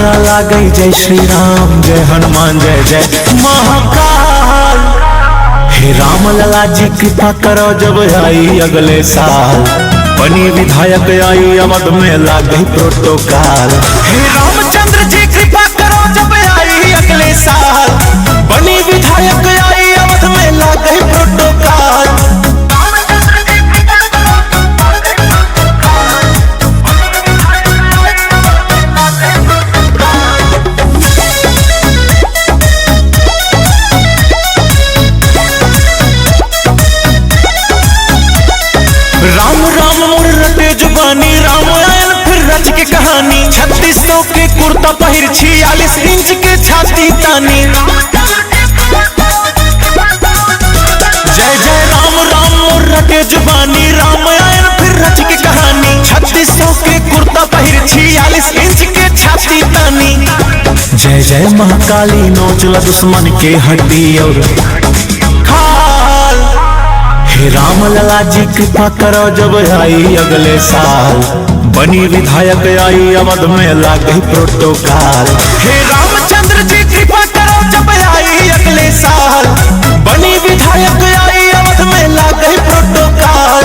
नारा लागई जय श्री राम, जय हनुमान, जय जय महाकाल। हे राम लला जी कृपा करो, जब आई अगले साल बनी विधायक आई अवध में लाग गई प्रोटोकॉल। हे रामचंद्र जी कृपा करो, जब आई अगले साल बनी विधायक आई अवध में लाग गई प्रोटोकॉल। राम राम मोर रटे जुबानी, राम आयल फिर रच के कहानी। 3600 के कुर्ता पहिर 46 इंच के छाती तानी। जय जय राम राम मोर रटे जुबानी, राम आयल फिर रच के कहानी। 3600 के कुर्ता पहिर 46 इंच के छाती तानी। जय जय महाकाली नोचला दुश्मन के हड्डी और खाल। हे राम लला जी कृपा करो, जब आई अगले साल बनी विधायक आई अवध में लाग गई प्रोटोकॉल। हे रामचंद्र जी कृपा करो, जब आई अगले साल बनी विधायक आई अवध में लाग गई प्रोटोकॉल।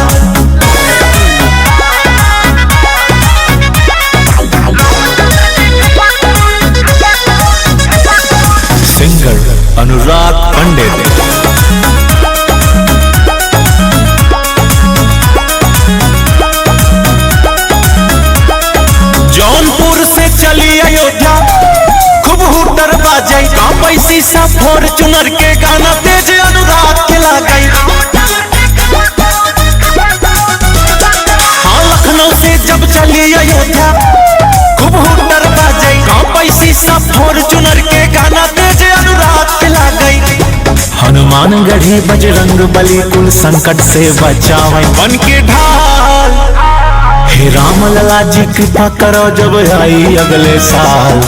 सिंगर अनुराग पंडित। जौनपुर से चली अयोध्या खूब हुटर बाजे, कांपई शीशा फॉर्च्यूनर के गाना तेज अनुराग के लागई। हाँ लखनऊ से जब चली अयोध्या खूब हुटर बाजे, कांपई शीशा फॉर्च्यूनर के गाना तेज अनुराग के लागई। हनुमान गढ़ी बजरंग बली कुल संकट से बचावे बन के ढाल। हे राम लला जी कृपा करो, जब आई अगले साल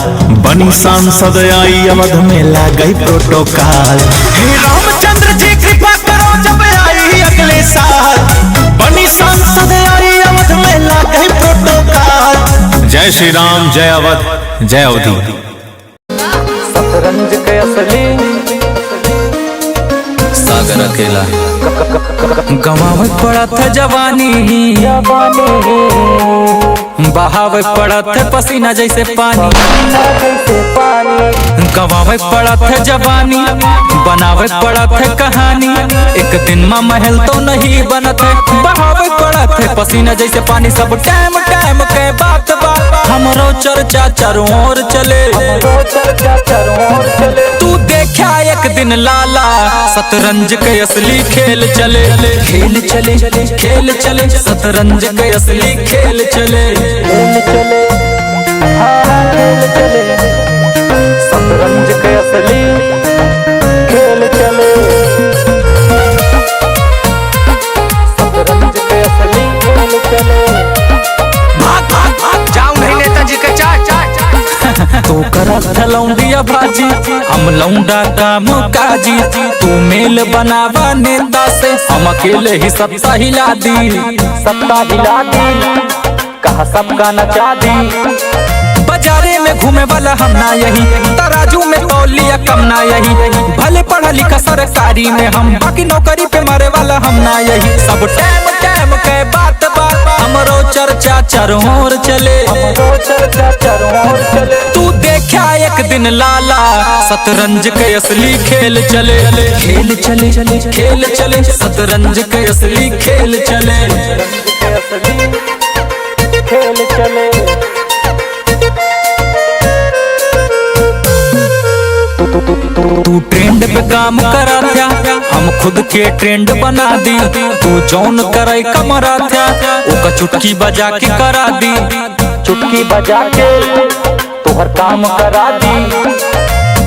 बनी सांसद आई अवध में लाग गई प्रोटोकॉल। हे रामचंद्र जी कृपा करो, जब आई अगले साल बनी सांसद आई अवध में लाग गई प्रोटोकॉल। जय श्री राम, जय अवध, जय अवधि। शतरंज के असली सागर अकेला गंवावे पड़त है जवानी, बहावे पड़त है पसीना जैसे पानी। गंवावे पड़त है जवानी, बनावे पड़त है कहानी। एक दिन में महल तो नहीं बनत है, बहावे पड़त है पसीना जैसे पानी। सब टाइम टाइम के बात बात हमरो चर्चा चारों ओर चले। तू देखा एक दिन लाला, शतरंज के असली खेल चले। खेल चले खेल चले शतरंज के असली खेल चले। शतरंज के असली खेल चले। शतरंज के असली खेल चले। भाग भाग भाग जाऊं नहीं नेताजी के चाचा। तो करा लौंडिया भाजी, हम लौंडा काम काजी। तू मेल बनावा नेता से, हम अकेले ही सत्ता हिला दी। सत्ता हिला दी, कहा सबका नचा दी। बाजारे में घूमे वाला हम ना यही, तराजू में तौलिया कम ना यही। भले पढ़ा लिखा सरकारी में हम, बाकी नौकरी पे मारे वाला हम ना यही। सब टाइम टाइम के बात बात हमरो चर्चा चारों ओर चले। तू देखा एक दिन लाला, शतरंज के असली खेल चले। खेल चले खेल चले शतरंज के असली खेल चले। खेल चले। तू ट्रेंड पे काम करा था, हम खुद के ट्रेंड बना दी। तू जौन करे कमरा था, ओका चुटकी बजा के करा दी। चुटकी बजा के तोहर काम करा दी।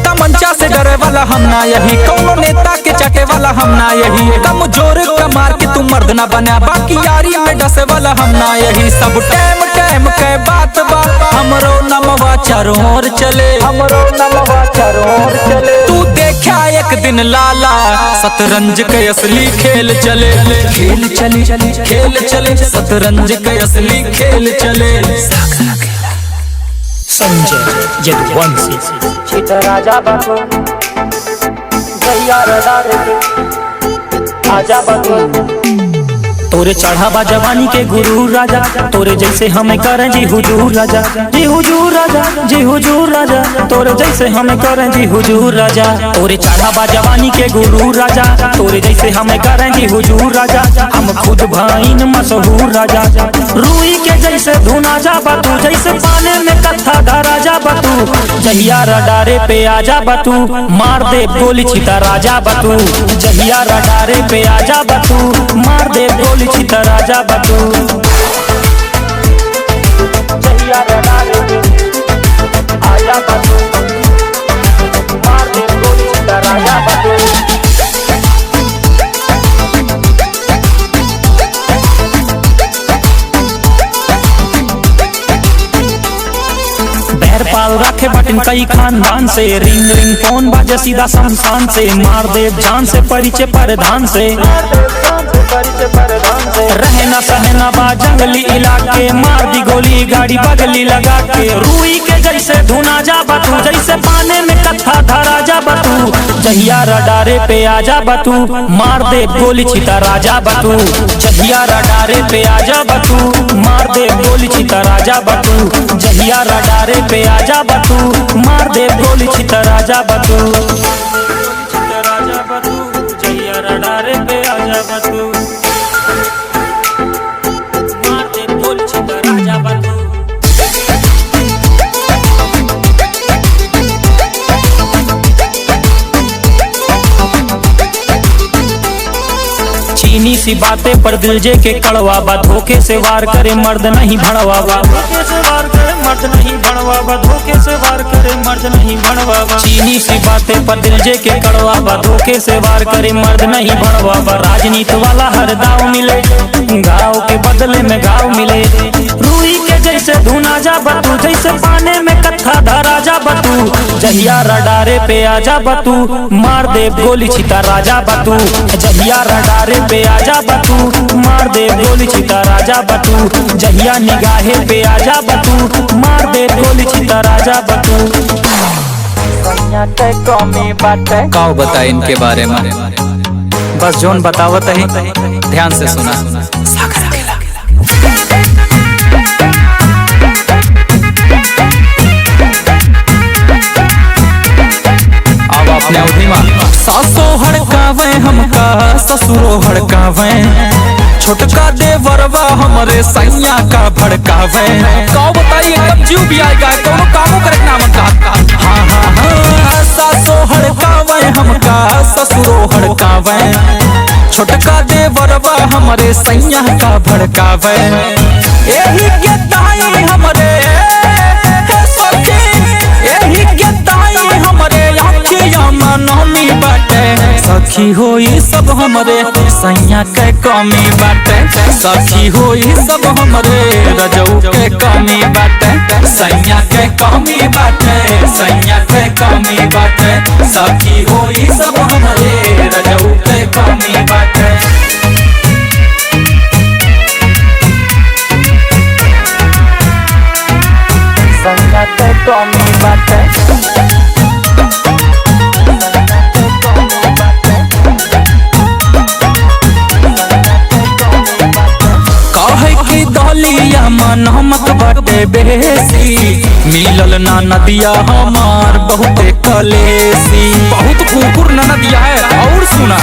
तमंचा से डरे वाला हम ना यही, कौनो नेता के चटे वाला हम ना यही। कमजोर का मार के तू मर्द ना बना, बाकी यारी में डसे वाला हम ना यही। सब टाइम टाइम के बात बात हमरो नमवा चारों ओर चले। हमरो नमवा चारों ओर चले। तू देखा एक दिन लाला, शतरंज के असली खेल चले। खेल चले खेल चले शतरंज के असली खेल चले। संजय यदुवंशी। चित राजा बाबू जैया रडारे आजा बाबू। तोरे चढ़ावा जवानी के गुरु राजा, तोरे जैसे हमें करें जी हुजूर राजा, जी हुजूर राजा, जी हुजूर राजा, तोरे जैसे हमें करें जी हुजूर राजा। तोरे चढ़ावा जवानी के गुरु राजा, तोरे जैसे हमें करें जी हुजूर राजा। हम खुद भाईन मशहूर राजा, रूई के जैसे धुना जा बातू, जैसे पाने में कत्था धरा जा बातू। जहिया रडारे पे आजा बातू, मार दे गोली छिता राजा बातू। जहिया रडारे पे आजा बातू, मार दे गोली छिता राजा बातू। जहिया रडारे आजा बाबू, मार दे गोली छिता राजा बाबू। पाल रखे बटन कई खानदान से, रिंग रिंग फोन बाजे सीधा शमशान से। मार दे जान से परिचय परधान से, रहना सहना बा जंगली इलाके। मार दी गोली गाड़ी बगली लगा के, रूई के जैसे धुना जा बातू, जैसे पाने में कत्था धरा जा बातू। जहिया रडारे पे आजा बातू, मार दे गोली छिता राजा बातू। जहिया रडारे पे आजा बातू, मार दे गोली छिता राजा बातू। जहिया रडारे पे आजा बातू, मार दे गोली छिता राजा बातू। जहिया रडारे पे आजा बातू, मार दे गोली छिता राजा बातू। चीनी सी बातें पर दिल जे के कड़वा बा, धोखे से वार करे मर्द नहीं भड़वा बा। धोखे से वार करे मर्द नहीं भड़वा बा, धोखे से वार करे मर्द नहीं भड़वा बा। चीनी सी बातें पर दिल जे के कड़वा बा, धोखे से वार करे मर्द नहीं भड़वा बा। राजनीति वाला हर दाव मिले, गाँव के बदले में गाँव मिले। रूई के जैसे धुना जा बातू, जैसे पाने में कत्था धरा जा बातू। जहिया रडारे पे आजा बातू, मार दे गोली छिता राजा बातू। जहिया रडारे पे आजा बातू, मार दे गोली छिता राजा बातू। जहिया निगाहे पे आजा बातू, मार दे गोली छिता राजा बातू। सैया के कमी बाटे, काऊ बता इनके बारे में, बस जोन बतावत है ध्यान से सुना। सागर अकेला अब अपने अवधि में सासो हड़कावे हमका, ससुरो हड़कावे। छोटका देवरवा हमरे सैया का भड़कावे। काऊ बताइए एकदम जीव भी आएगा, कोनो कामों करे नाम का। हाँ हाँ हाँ, सासो हड़कावे हमका, ससुरो हड़कावे। छोटका देवरवा हमरे सैया का भड़कावे। यही के ताई हमरे सखी, यही के ताई हमरे अखिया मनमी बाटे। सखी होई सब हमरे सैया के कमी बाटे। सखी होई सब हमरे रजऊ के कमी बाटे। सैया के कमी बाटे, सैया के कमी बाटे। सखी होई सब हमरे रजऊ के कमी बाटे। सैया के कमी बाटे। दलिया मनमत बाटे बेसी, मिलल ना नदिया हमार बहुते कलेसी। बहुत कुकुर न नदिया है और सुना।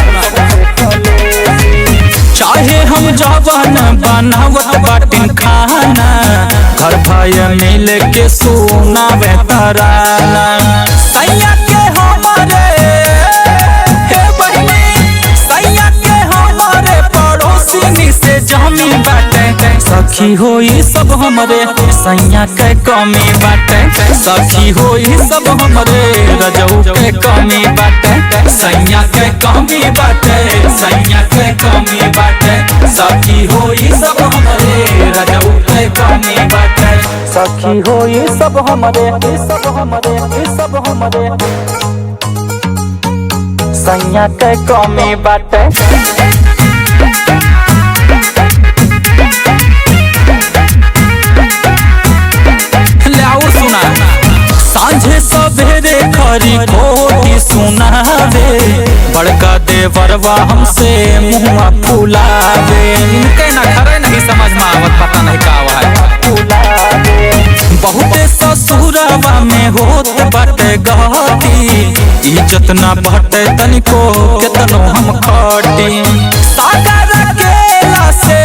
चाहे हम जवान बनावत बाटिन खाना, घर भाई मिल के सुनावे तराना। सैया के हमारे हे बहनी, सैया के हमारे पड़ोसी से जमी बाटे। सखी होई सब हमरे सैया के कमी बाटे। सखी होई सब हमरे रजऊ के कमी बाटे। सैया के कमी बाटे, सैया के कमी बाटे। सखी होई सब हमरे रजऊ के कमी बाटे। सखी होई सब हमरे, सब हमरे, सब हमरे। सैया के कमी बाटे। ले और सुना। खरी खोटी सुनावे, बड़का देवरवा हमसे मुँह फुलावे। इनके ना खरे नहीं समझ में आवत, पता नहीं का है। बहुते ससुरवा में होत बाटे गहती, इज्जत ना बटे तनिको केतनो हम खटी। सागर केला से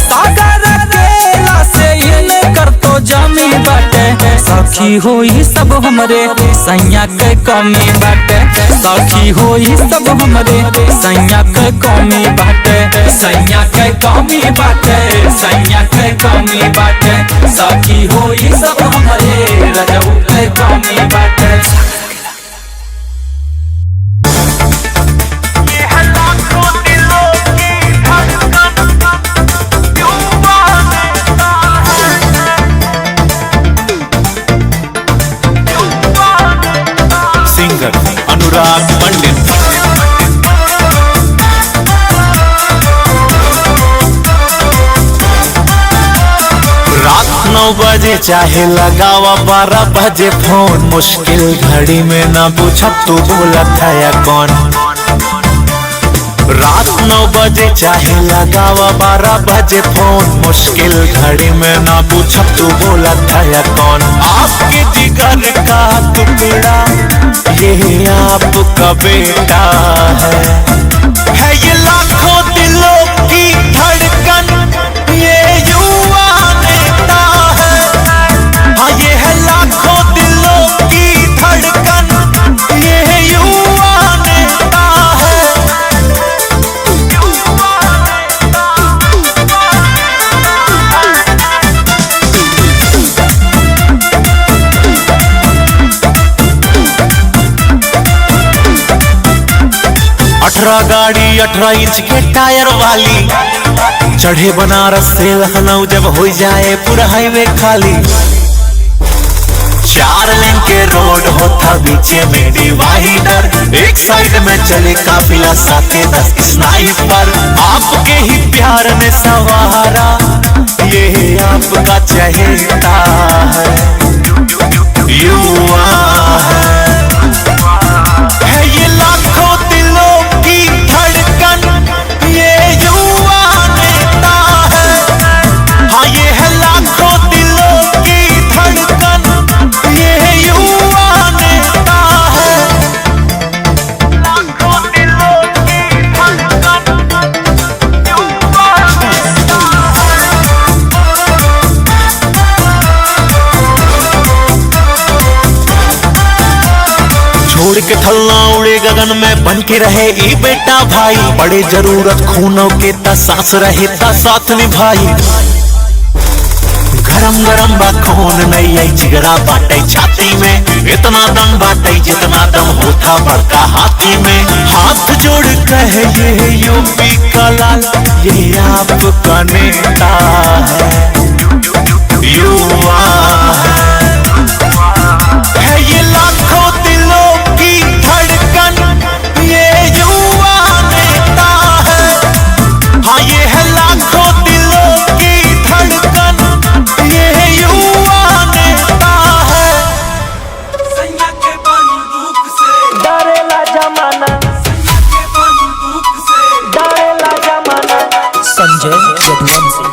सागर केला से इनकर तो जमी बाटे, सखी होई सब हमरे सैया के कमी बाटे, सखी होई सब हमरे सैया के कमी बाटे, सैया के कमी बाटे, सैया के कमी बाटे, सखी होई सब हमरे रजऊ के कमी बाटे। सिंगर अनुराग पंडित। रात 9 बजे चाहे लगावा 12 बजे फोन, मुश्किल घड़ी में ना पूछा तू बोला था या कौन। रात 9 बजे चाहे लगावा 12 बजे फोन, मुश्किल घड़ी में ना पूछा तू बोला था या कौन। आपके जिगर का टुकड़ा ये आपका बेटा है ये लाखों दिलों की धड़कन, ये युवा नेता है। हाँ ये है लाखों दिलों की धड़कन, ये युवा नेता है। गाड़ी 18 इंच के टायर वाली, चढ़े बनारस से लखनऊ जब हो जाए पूरा हाईवे खाली। 4 लेन के रोड होता बीचे में डिवाइडर, एक साइड में चले काफिला साथे 10 स्नाइपर। आपके ही प्यार ने सवारा ये आपका चहेता है, युवा है ये लाखों दिलों की धड़कन, ये युवा नेता है। हाँ ये है लाखों दिलों की धड़कन, ये युवा नेता है। लाखों दिलों की धड़कन, युवा नेता छोड़ के थल्ला उड़े गगन में बन के रहे ई बेटा भाई, बड़े जरूरत खूनों के ता सांस रहे ता साथ निभाई। गरम गरम बा खून नहीं आई जिगरा बाटे छाती में, इतना दम बाटे जितना दम होता बड़का हाथी में। हाथ जोड़ कहे ये यूपी का लाल ये आपका नेता है, युवा है ये लाखों दिलों की धड़कन, ये युवा नेता है। हाँ ये है लाखों दिलों की धड़कन, ये युवा नेता है। सैया के बंदूक से डरेला जमाना, सैया के बंदूक से डरेला जमाना। संजय यदुवंशी।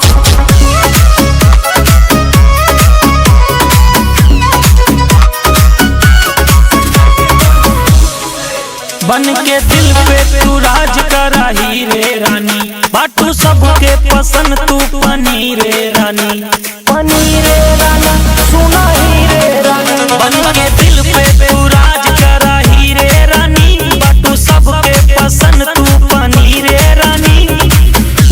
बन के दिल पे तू राज करा ही रे रानी, बाटू सबके पसंद तू पनी रे रानी, पनी रे राना सुना ही रे रानी, बन के दिल पे तू राज करा ही रे रानी, बाटू सबके पसंद तू पनी रे रानी।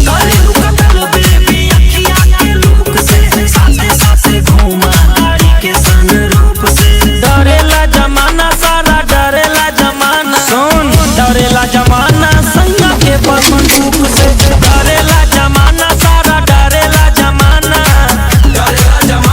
काले रुका कल बेबी अखियाँ के लूक से, साथे साथे घूमा गाड़ी के सनरूप से। डरेला जमाना सारा डरेला जमाना, सुन डरेला जमाना सैया के बंदूक से, डरेला जमाना सारा डरेला जमाना, डरेला जमाना।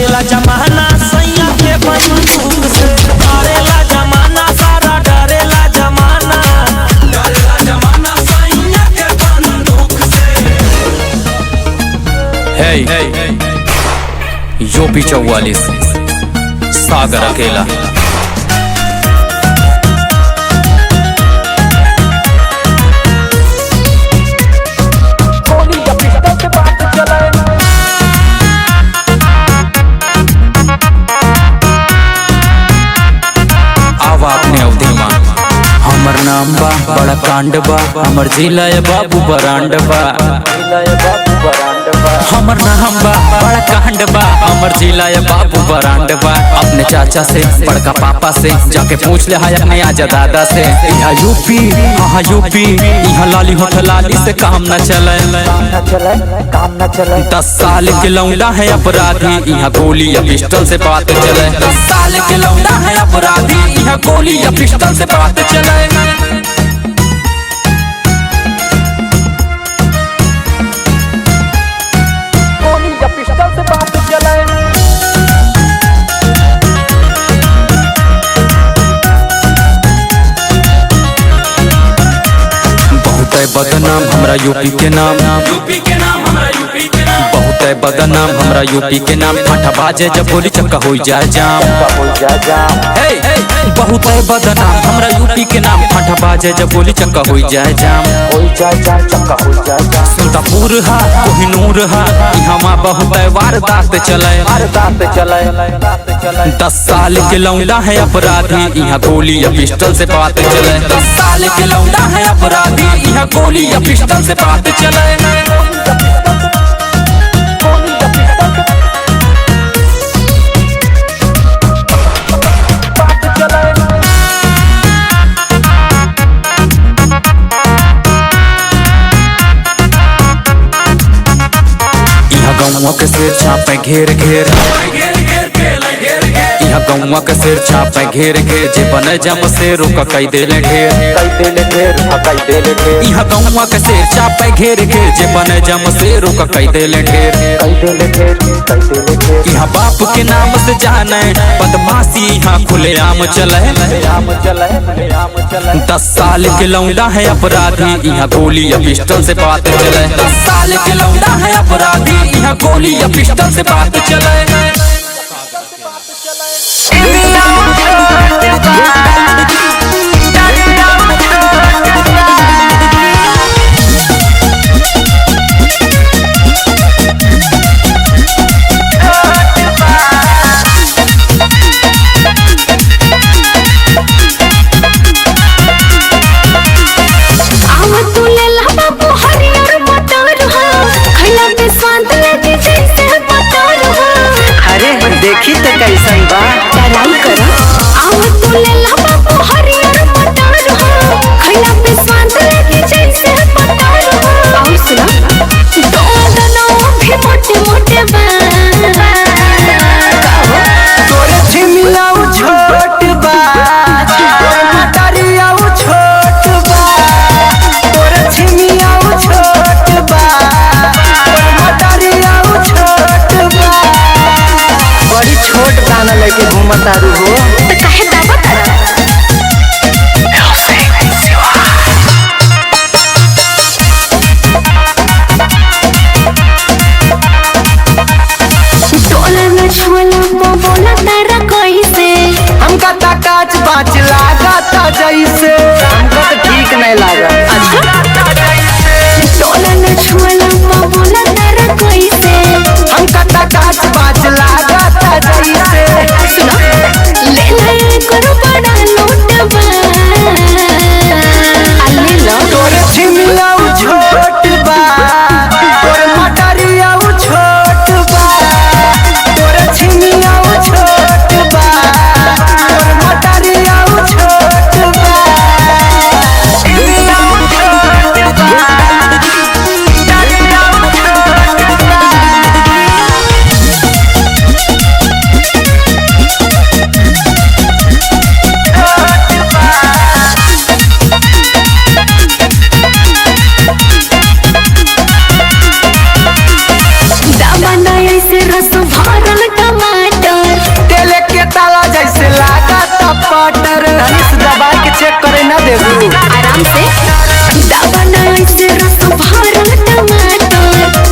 डरेला जमाना सैया के बंदूक से, डरेला जमाना सारा डरेला जमाना, डरेला जमाना सैया के बंदूक से। यूपी 44 सागर अकेला। गोली या पिस्टल से बात चले। आवा अपने अवधि मां हमर नाम बा बड़ा कांड बा, हमर जिला है बाबू बरांड बा। हमर नाम बा बड़ा कांड बा, हमर जिला है बाबू बरांड बा। अपने चाचा से बड़का पापा से जाके पूछ ले है अपने आजा दादा से। यहाँ यूपी हाँ यूपी, यहाँ लाली होठ लाली से काम न चले, काम न चले। 10 साल के लौंडा है अपराधी, यहाँ गोली या पिस्टल से बात चले। 10 साल के लौंडा है अपराधी, यहाँ गोली या पिस्टल से बात चले। गोली या पिस्टल से बात चले। बहुत है बदनाम हमरा यूपी के नाम, यूपी के नाम हमरा यूपी के नाम, बहुत है बदनाम हमरा यूपी के नाम। फाटा बाजे जब गोली चक्का हो जाए जाम। बहुत है बदनाम हमरा यूपी के नाम, फाटा बाजे जब गोली चक्का हो जाए जाम। सुल्तानपुर हा कोहिनूर हा, यहाँ बहुत है वारदात चले। 10 साल के लौंडा है अपराधी, यहाँ गोली या पिस्टल से बात चले। 10 साल के लौंडा है अपराधी, यहाँ गोली या पिस्टल से बात चले। गौवा के सिर छापे घेर घेर, यहाँ गौवा के सिर छापे घेर घेर। जे बने जम से रुका कई देले ढेर, यहाँ गौवा के सिर छापे घेर घेर। जे बने जम से रुका कई देले ढेर। यहाँ बाप के नाम से जाने बदमाशी यहाँ खुलेआम चले। 10 साल के लौंडा है अपराधी, यहाँ गोली या पिस्टल से बात चले। 10 साल के लौंडा है अपराधी, यहाँ गोली या पिस्टल से बात चले। देखी तो कैसन बा डराई करो आओ तू ले ला बाबू हरियर मटर हो, खैला पे स्वाद लगे जैसे पटर हो। और सुना दोनों भी मोटे मोटे बा, तोरे छिमिया छोट बा, तोरे मटरिया छोट बा, तोरे छिमिया छोट बा, तोरे मटरिया छोट बा। बड़ी छोट गाना लेके घूमतारू हो, तो काहे दावा करा। डोला न छोला बोला तारा कैसे, हमका ता काच बाच लागता जैसे, हमको तो ठीक नहीं लगा। डोला न छोला बोला तारा कैसे, हमका ता काच बाच लागता जैसे। सुनो ले ले करो ना देबू? आराम से दाबना ऐसे रस भरल टमाटर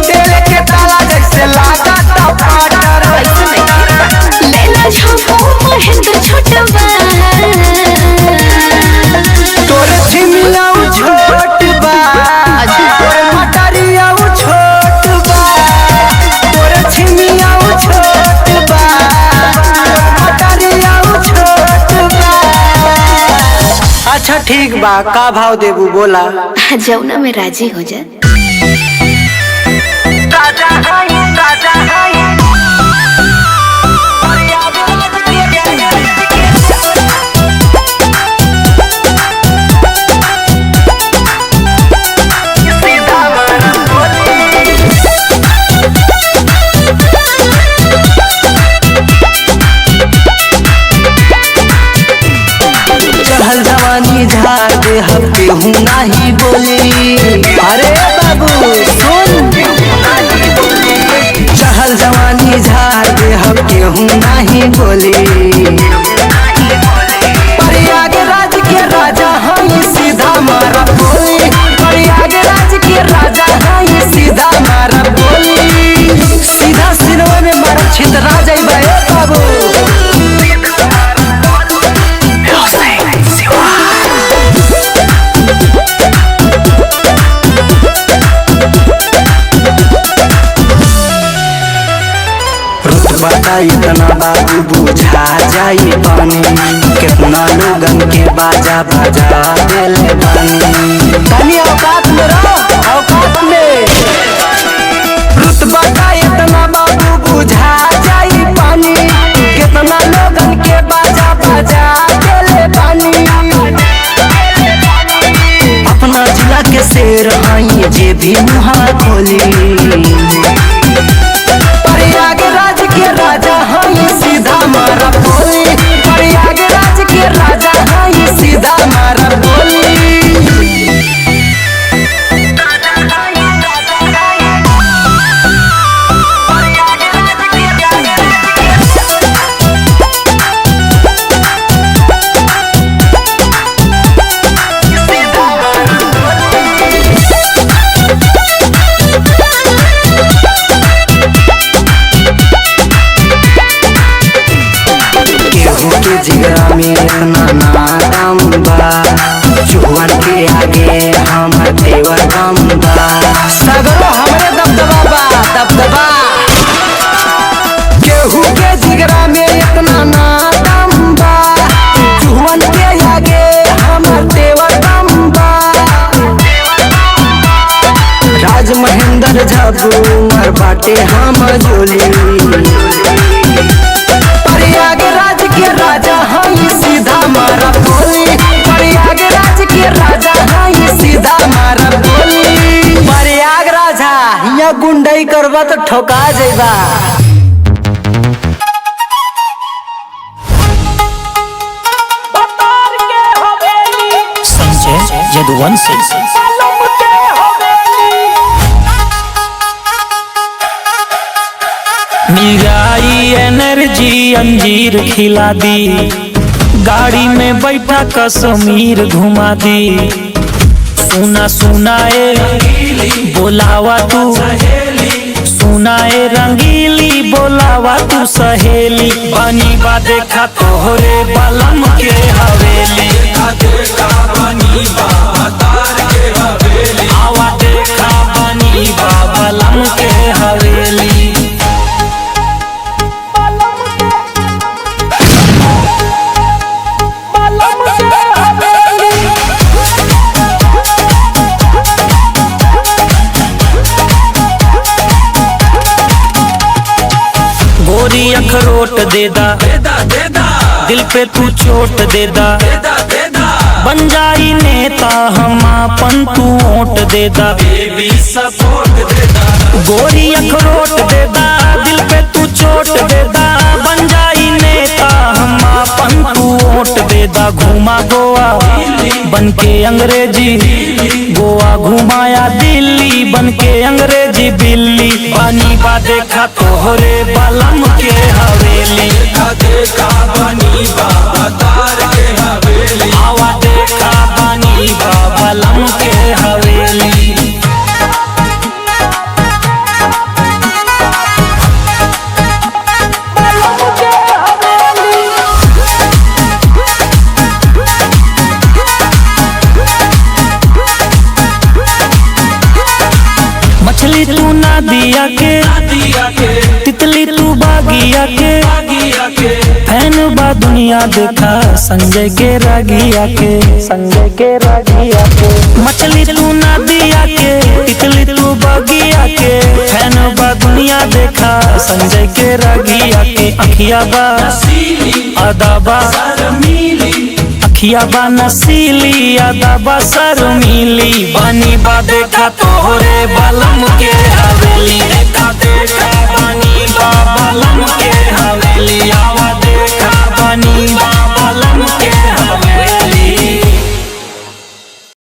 तेल के ताला जैसे लागा टमाटर। ऐसे नहीं लेला झपो महेंद्र छोटवा तोरे छिमिया छोट बा तोरे मटरिया छोट बा तोरे छिमिया छोट बा मटरिया छोट बा। अच्छा ठीक बा, का भाव देबू बोला? जौना में राजी हो जा। चढ़ल जवानी झाड़ दे हम केहू नहीं बोली। अरे बाबू सुन, चढ़ल जवानी झाड़ दे हम केहू नहीं बोली। प्रयागराज के राजा हई सीधा मारा बोली। प्रयागराज के राजा हई सीधा मारा बोली। सीधा सिनवा में मारा छितरा जाइबा ए बाबू। रुतबा इतना बाबू बुझा जाई पानी। कितना लोगन के बाजा बजा देले बानी। तनी औकात में रहो, औकात में। रुतबा इतना बाबू बुझा जाई पानी। कितना लोगन के बाजा बजा देले बानी। अपना जिला के शेर हई जे भी मुहा खोली। प्रयागराज के राजा हई सीधा मारा बोली। प्रयागराज के राजा हई सीधा मारा बोली। जिगरा में इतना नादम बा चुहन के आगे हमर देवर गम बा। सगरो हमरे दबदबा बा, दबदबा। केहू के जिगरा में इतना नादम बा चुहन के आगे हमर देवर गम बा। राज महेंद्र झब्बू मर बाटे हम जोली। प्रयागराज के राजा हई सीधा मारा बोली। प्रयागराज के राजा हई सीधा मारा बोली। प्रयागराज हिया गुंडई करबा तो ठोका जाइबा। संजय यदुवंशी मिराई एनर्जी अंजीर खिला दी। गाड़ी में बैठा कश्मीर घुमा दी। सुना सुनाए बोलावा तू, सुनाए रंगीली बोलावा तू सहेली। बनी बा देखा तोहरे बलम के हवेली। आवा देखा बनी बा बलम के हवेली। गोरी अखरोट देदा, दिल पे तू चोट देदा। बन जाई नेता हम अपन तू वोट देदा। गोरी अखरोट देदा, दिल पे तू चोट देदा। बन जाई नेता हम अपन तू वोट देदा। घुमा गोवा बन के अंग्रेजी, गोवा घुमाया दिल्ली बन के अंग्रेजी बिल्ली। बनी बा देखा तोहरे बलम के हवेली। देखा बनी बा तार के हवेली। आवा देखा दिया के तितली तू बागिया के फैन बा दुनिया देखा संजय के रागिया के मछली तू ना दिया के तितली तू बागिया के फैन बा दुनिया देखा संजय के रागिया के अखिया बा अदाबा अखिया बा नसीली अदाबा शर्मीली बानी बा देखा तोहरे बलम के